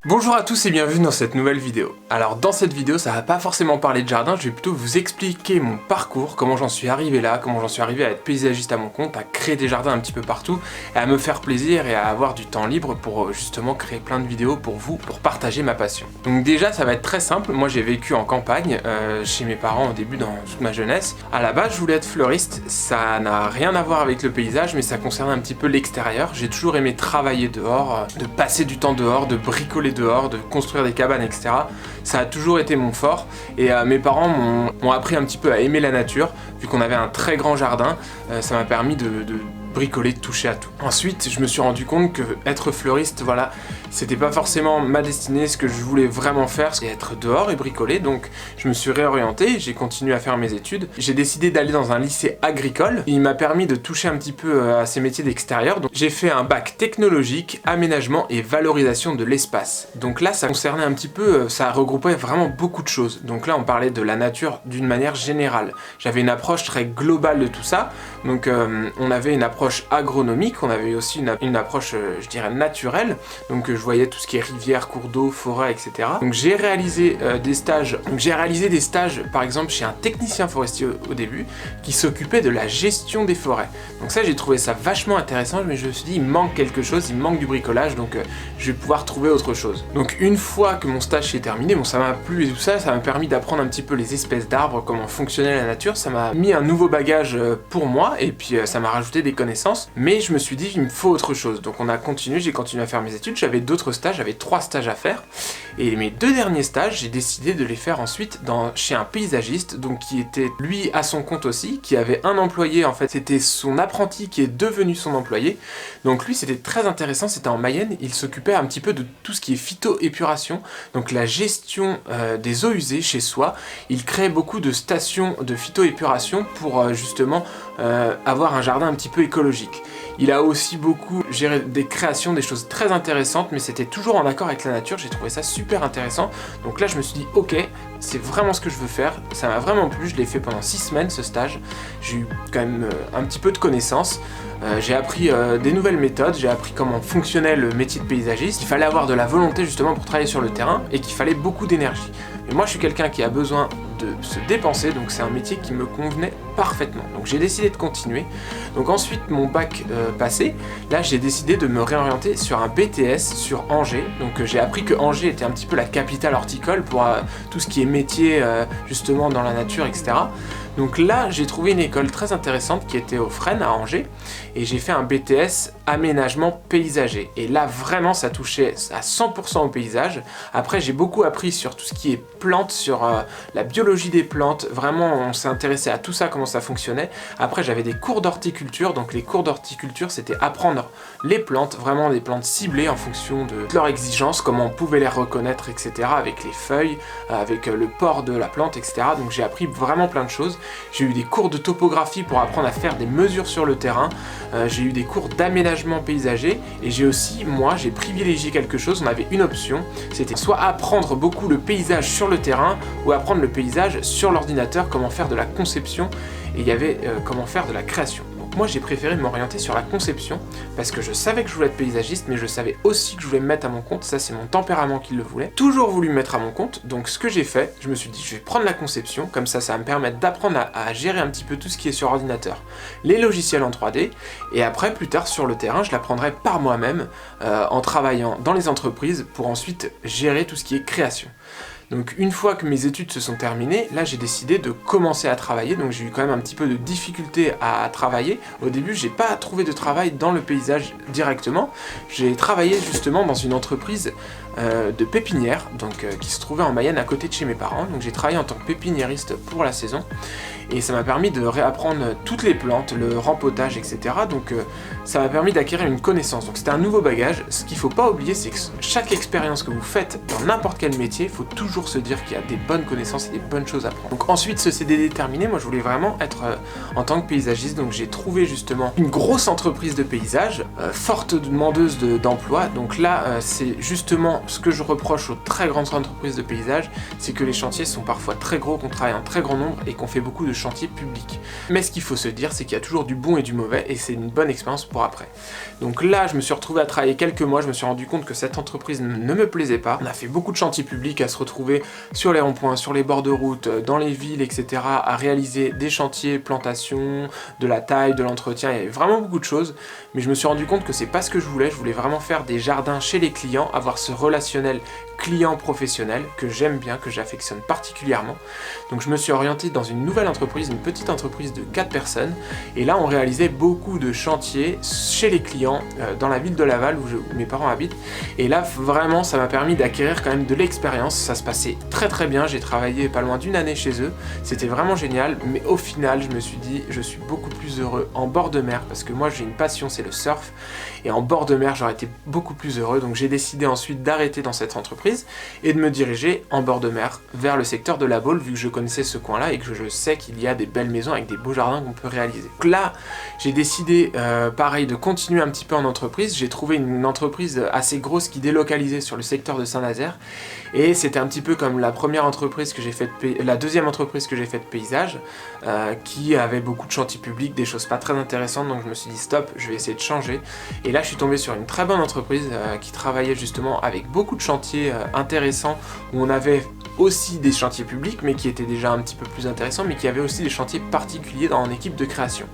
Bonjour à tous et bienvenue dans cette nouvelle vidéo. Alors dans cette vidéo ça va pas forcément parler de jardin, je vais plutôt vous expliquer mon parcours, comment j'en suis arrivé là, comment j'en suis arrivé à être paysagiste à mon compte, à créer des jardins un petit peu partout, et à me faire plaisir et à avoir du temps libre pour justement créer plein de vidéos pour vous, pour partager ma passion. Donc déjà ça va être très simple, moi j'ai vécu en campagne, chez mes parents au début dans toute ma jeunesse. À la base je voulais être fleuriste, ça n'a rien à voir avec le paysage mais ça concernait un petit peu l'extérieur. J'ai toujours aimé travailler dehors, de passer du temps dehors, de bricoler dehors, de construire des cabanes, etc. Ça a toujours été mon fort et mes parents m'ont appris un petit peu à aimer la nature. Vu qu'on avait un très grand jardin, ça m'a permis de bricoler, de toucher à tout. Ensuite, je me suis rendu compte que être fleuriste, voilà, c'était pas forcément ma destinée, ce que je voulais vraiment faire, c'est être dehors et bricoler, donc je me suis réorienté, j'ai continué à faire mes études. J'ai décidé d'aller dans un lycée agricole, il m'a permis de toucher un petit peu à ces métiers d'extérieur, donc j'ai fait un bac technologique, aménagement et valorisation de l'espace. Donc là, ça concernait un petit peu, ça regroupait vraiment beaucoup de choses. Donc là, on parlait de la nature d'une manière générale. J'avais une approche très globale de tout ça, donc on avait une approche agronomique, on avait aussi une approche, je dirais, naturelle, donc je voyais tout ce qui est rivière, cours d'eau, forêt, etc. Donc j'ai réalisé des stages, par exemple chez un technicien forestier au début, qui s'occupait de la gestion des forêts. Donc ça, j'ai trouvé ça vachement intéressant, mais je me suis dit, il me manque quelque chose, il me manque du bricolage, donc je vais pouvoir trouver autre chose. Donc une fois que mon stage s'est terminé, bon ça m'a plu et tout ça, ça m'a permis d'apprendre un petit peu les espèces d'arbres, comment fonctionnait la nature, ça m'a mis un nouveau bagage pour moi, et puis ça m'a rajouté des connaissances, mais je me suis dit il me faut autre chose. Donc on a continué, j'ai continué à faire mes études, j'avais d'autres stages, j'avais 3 stages à faire, et mes 2 derniers stages, j'ai décidé de les faire ensuite chez un paysagiste, donc qui était lui à son compte aussi, qui avait un employé, en fait c'était son apprenti qui est devenu son employé. Donc lui c'était très intéressant, c'était en Mayenne, il s'occupait un petit peu de tout ce qui est phytoépuration, donc la gestion des eaux usées chez soi. Il créait beaucoup de stations de phytoépuration pour justement avoir un jardin un petit peu écologique. Il a aussi beaucoup géré des créations, des choses très intéressantes, mais c'était toujours en accord avec la nature, j'ai trouvé ça super intéressant. Donc là je me suis dit ok, c'est vraiment ce que je veux faire, ça m'a vraiment plu, je l'ai fait pendant 6 semaines ce stage, j'ai eu quand même un petit peu de connaissances, j'ai appris des nouvelles méthodes, j'ai appris comment fonctionnait le métier de paysagiste, il fallait avoir de la volonté justement pour travailler sur le terrain et qu'il fallait beaucoup d'énergie. Mais moi je suis quelqu'un qui a besoin de se dépenser, donc c'est un métier qui me convenait parfaitement. Donc j'ai décidé de continuer. Donc ensuite mon bac passé, là j'ai décidé de me réorienter sur un BTS sur Angers. Donc j'ai appris que Angers était un petit peu la capitale horticole pour tout ce qui est métier justement dans la nature, etc. Donc là j'ai trouvé une école très intéressante qui était au Fresnes à Angers, et j'ai fait un BTS aménagement paysager, et là vraiment ça touchait à 100% au paysage. Après j'ai beaucoup appris sur tout ce qui est plantes, sur la biologie des plantes, vraiment on s'est intéressé à tout ça, comment ça fonctionnait. Après j'avais des cours d'horticulture, donc les cours d'horticulture c'était apprendre les plantes, vraiment des plantes ciblées en fonction de leurs exigences, comment on pouvait les reconnaître, etc. avec les feuilles, avec le port de la plante, etc. Donc j'ai appris vraiment plein de choses. J'ai eu des cours de topographie pour apprendre à faire des mesures sur le terrain, j'ai eu des cours d'aménagement paysager, et j'ai privilégié quelque chose, on avait une option, c'était soit apprendre beaucoup le paysage sur le terrain, ou apprendre le paysage sur l'ordinateur, comment faire de la conception, et il y avait comment faire de la création. Moi j'ai préféré m'orienter sur la conception parce que je savais que je voulais être paysagiste, mais je savais aussi que je voulais me mettre à mon compte, ça c'est mon tempérament qui le voulait. Toujours voulu me mettre à mon compte, donc ce que j'ai fait, je me suis dit je vais prendre la conception, comme ça va me permettre d'apprendre à gérer un petit peu tout ce qui est sur ordinateur, les logiciels en 3D, et après plus tard sur le terrain je l'apprendrai par moi-même en travaillant dans les entreprises pour ensuite gérer tout ce qui est création. Donc une fois que mes études se sont terminées, là j'ai décidé de commencer à travailler, donc j'ai eu quand même un petit peu de difficulté à travailler. Au début j'ai pas trouvé de travail dans le paysage directement, j'ai travaillé justement dans une entreprise de pépinière, donc qui se trouvait en Mayenne à côté de chez mes parents, donc j'ai travaillé en tant que pépiniériste pour la saison, et ça m'a permis de réapprendre toutes les plantes, le rempotage, etc. Donc ça m'a permis d'acquérir une connaissance, donc c'était un nouveau bagage. Ce qu'il faut pas oublier, c'est que chaque expérience que vous faites dans n'importe quel métier, il faut toujours se dire qu'il y a des bonnes connaissances et des bonnes choses à prendre. Donc ensuite ce CDD terminé, moi je voulais vraiment être en tant que paysagiste, donc j'ai trouvé justement une grosse entreprise de paysage, forte demandeuse d'emploi, donc là c'est justement ce que je reproche aux très grandes entreprises de paysage, c'est que les chantiers sont parfois très gros, qu'on travaille en très grand nombre et qu'on fait beaucoup de chantiers publics. Mais ce qu'il faut se dire, c'est qu'il y a toujours du bon et du mauvais et c'est une bonne expérience pour après. Donc là, je me suis retrouvé à travailler quelques mois, je me suis rendu compte que cette entreprise ne me plaisait pas. On a fait beaucoup de chantiers publics, à se retrouver sur les ronds-points, sur les bords de route, dans les villes, etc. à réaliser des chantiers, plantations, de la taille, de l'entretien, il y avait vraiment beaucoup de choses. Mais je me suis rendu compte que c'est pas ce que je voulais vraiment faire des jardins chez les clients, avoir ce relationnel client-professionnel que j'aime bien, que j'affectionne particulièrement. Donc je me suis orienté dans une nouvelle entreprise, une petite entreprise de 4 personnes, et là on réalisait beaucoup de chantiers chez les clients dans la ville de Laval où mes parents habitent, et là vraiment ça m'a permis d'acquérir quand même de l'expérience. Ça se passait très très bien, j'ai travaillé pas loin d'1 année chez eux, c'était vraiment génial, mais au final je me suis dit je suis beaucoup plus heureux en bord de mer, parce que moi j'ai une passion, c'est le surf, et en bord de mer j'aurais été beaucoup plus heureux. Donc j'ai décidé ensuite d'arrêter dans cette entreprise et de me diriger en bord de mer vers le secteur de La Baule, vu que je connaissais ce coin-là et que je sais qu'il y a des belles maisons avec des beaux jardins qu'on peut réaliser. Donc là, j'ai décidé, pareil, de continuer un petit peu en entreprise. J'ai trouvé une entreprise assez grosse qui délocalisait sur le secteur de Saint-Nazaire, et c'était un petit peu comme la première entreprise que j'ai faite, la deuxième entreprise que j'ai faite paysage, qui avait beaucoup de chantiers publics, des choses pas très intéressantes. Donc je me suis dit stop, je vais essayer de changer. Et là, je suis tombé sur une très bonne entreprise qui travaillait justement avec beaucoup de chantiers intéressants, où on avait aussi des chantiers publics, mais qui étaient déjà un petit peu plus intéressants, mais qui avaient aussi des chantiers particuliers en équipe de création.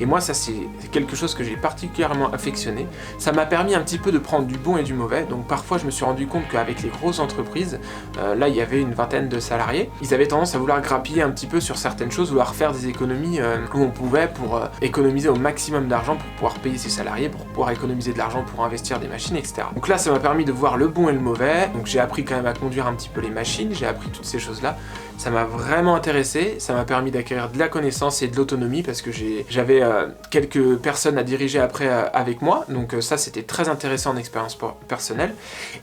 Et moi, ça c'est quelque chose que j'ai particulièrement affectionné. Ça m'a permis un petit peu de prendre du bon et du mauvais. Donc parfois, je me suis rendu compte qu'avec les grosses entreprises, là il y avait une vingtaine de salariés, ils avaient tendance à vouloir grappiller un petit peu sur certaines choses, vouloir faire des économies où on pouvait pour économiser au maximum d'argent pour pouvoir payer ses salariés, pour pouvoir économiser de l'argent pour investir des machines, etc. Donc là, ça m'a permis de voir le bon et le mauvais. Donc j'ai appris quand même à conduire un petit peu les machines, j'ai appris toutes ces choses-là. Ça m'a vraiment intéressé, ça m'a permis d'acquérir de la connaissance et de l'autonomie, parce que j'avais quelques personnes à diriger après avec moi, donc ça c'était très intéressant en expérience personnelle.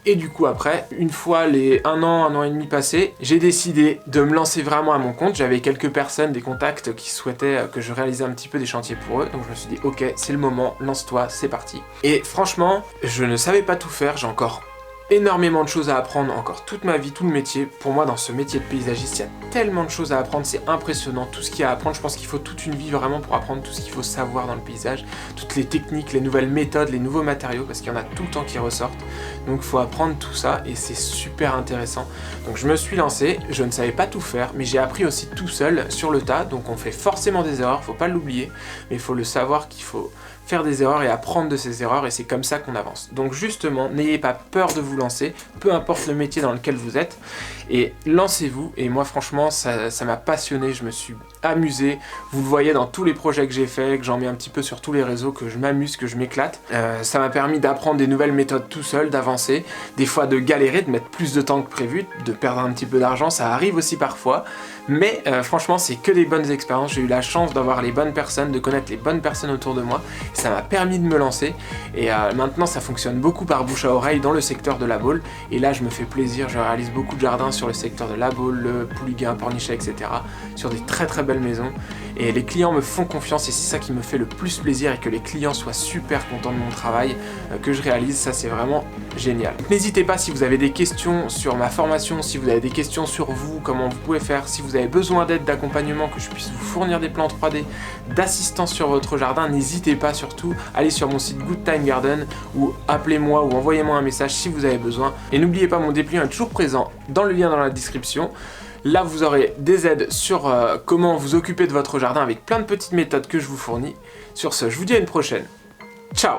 Et du coup après, une fois les 1 an et demi passés, j'ai décidé de me lancer vraiment à mon compte. J'avais quelques personnes, des contacts qui souhaitaient que je réalise un petit peu des chantiers pour eux, donc je me suis dit ok, c'est le moment, lance-toi, c'est parti. Et franchement, je ne savais pas tout faire, j'ai encore énormément de choses à apprendre, encore toute ma vie, tout le métier. Pour moi, dans ce métier de paysagiste, il y a tellement de choses à apprendre, c'est impressionnant tout ce qu'il y a à apprendre. Je pense qu'il faut toute une vie vraiment pour apprendre tout ce qu'il faut savoir dans le paysage, toutes les techniques, les nouvelles méthodes, les nouveaux matériaux, parce qu'il y en a tout le temps qui ressortent. Donc il faut apprendre tout ça et c'est super intéressant. Donc je me suis lancé, je ne savais pas tout faire, mais j'ai appris aussi tout seul sur le tas. Donc on fait forcément des erreurs, faut pas l'oublier, mais il faut le savoir qu'il faut faire des erreurs et apprendre de ces erreurs, et c'est comme ça qu'on avance. Donc justement, n'ayez pas peur de vous lancer, peu importe le métier dans lequel vous êtes, et lancez-vous. Et moi franchement, ça m'a passionné, je me suis amusé, vous le voyez dans tous les projets que j'ai fait, que j'en mets un petit peu sur tous les réseaux, que je m'amuse, que je m'éclate. Ça m'a permis d'apprendre des nouvelles méthodes tout seul, d'avancer, des fois de galérer, de mettre plus de temps que prévu, de perdre un petit peu d'argent, ça arrive aussi parfois, mais franchement c'est que des bonnes expériences. J'ai eu la chance d'avoir les bonnes personnes, de connaître les bonnes personnes autour de moi, ça m'a permis de me lancer, et maintenant ça fonctionne beaucoup par bouche à oreille dans le secteur de La Baule, et là je me fais plaisir, je réalise beaucoup de jardins sur le secteur de La Baule, le Pouliguen, Pornichet, etc., sur des très très belles maisons, et les clients me font confiance, et c'est ça qui me fait le plus plaisir, et que les clients soient super contents de mon travail que je réalise, ça c'est vraiment génial. N'hésitez pas, si vous avez des questions sur ma formation, si vous avez des questions sur vous, comment vous pouvez faire, si vous avez besoin d'aide, d'accompagnement, que je puisse vous fournir des plans 3D, d'assistance sur votre jardin, n'hésitez pas. Surtout, allez sur mon site Good Time Garden, ou appelez-moi ou envoyez-moi un message si vous avez besoin. Et n'oubliez pas, mon dépliant est toujours présent dans le lien dans la description. Là, vous aurez des aides sur comment vous occuper de votre jardin avec plein de petites méthodes que je vous fournis. Sur ce, je vous dis à une prochaine. Ciao!